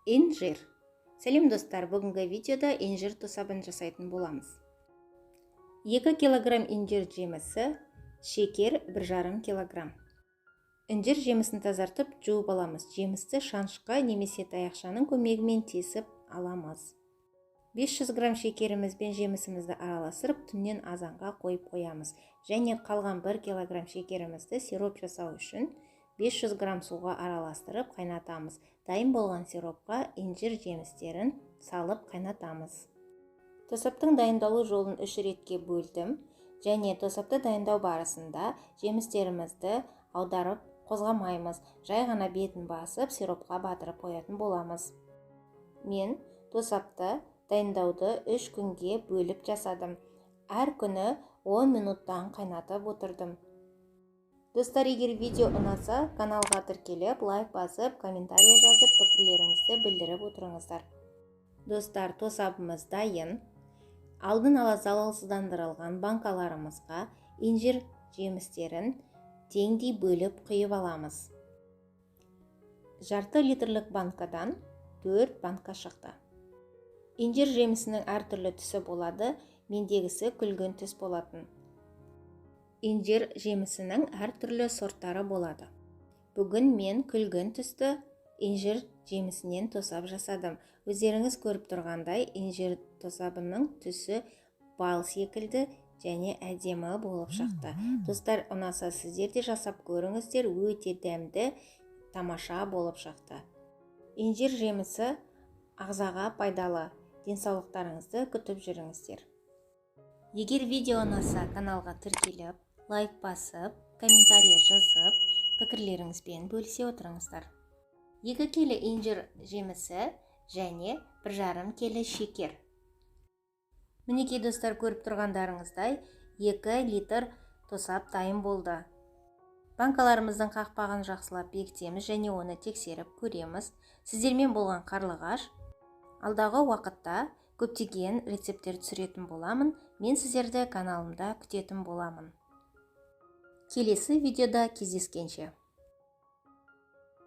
Инжир. Сәлем достар, бүгінгі видеода инжир тосабын жасайтын боламыз. 2 килограмм инжир жемісі, шекер 1,5 килограмм. Инжир жемісін тазартып жуып аламыз. Жемісті шанышқа немесе таяқшаның көмегімен тесіп аламыз. 500 грамм шекеріміз бен жемісімізді араластырып, түннен азанға қойып қоямыз. Және қалған 1 килограмм шекерімізді сироп жасау үшін 500 грамм суға араластырып қайнатамыз. Дайын болған сиропқа инжир жемістерін салып қайнатамыз. Тосаптың дайындалу жолын 3 ретке бөлдім. Және тосапты дайындау барысында жемістерімізді аударып қозғамаймыз. Жай ғана бетін басып, сиропқа батырып қоятын боламыз. Мен тосапты дайындауды 3 күнге бөліп жасадым. Әр күні 10 минуттан қайнатып отырдым. Достар, егер видео ұнаса, каналға тіркеліп, лайк басып, комментария жазып, пікірлеріңізді білдіріп отырыңыздар. Достар, тосабымыз дайын. Алдын ала залалсыздандырылған банкаларымызға инжир жемістерін теңдей бөліп құйып аламыз. Жарты литрлік банкадан 4 банка шықты. Инжир жемісінің әртүрлі түсі болады, мендегісі күлгін түс болатын. Инжир жемісінің әртүрлі сорттары болады. Бүгін мен күлгін түсті инжир жемісінен тосап жасадым. Өздеріңіз көріп тұрғандай, инжир тосабының түсі бал секілді және әдемі болып шықты. Достар, ұнаса сіздер де жасап көріңіздер, өте дәмді, тамаша болып шықты. Инжир жемісі ағзаға пайдалы. Денсаулықтарыңызды күтіп жүріңіздер. Егер видео ұнаса, каналға тіркеліп, лайк басып, комментария жазып, пікірлеріңізбен бөлісе отырыңыздар. 2 келі инжир жемісі және 1,5 келі шекер. Мінекей достар, көріп тұрғандарыңыздай 2 литр тосап дайын болды. Банкаларымыздың қақпағын жақсылап бекітеміз және оны тексеріп көреміз. Сіздермен болған Қарлығаш. Алдағы уақытта көптеген рецепттер түсіретін боламын. Мен сіздерді каналымда күтетін боламын. Келесі видеода кездескенше.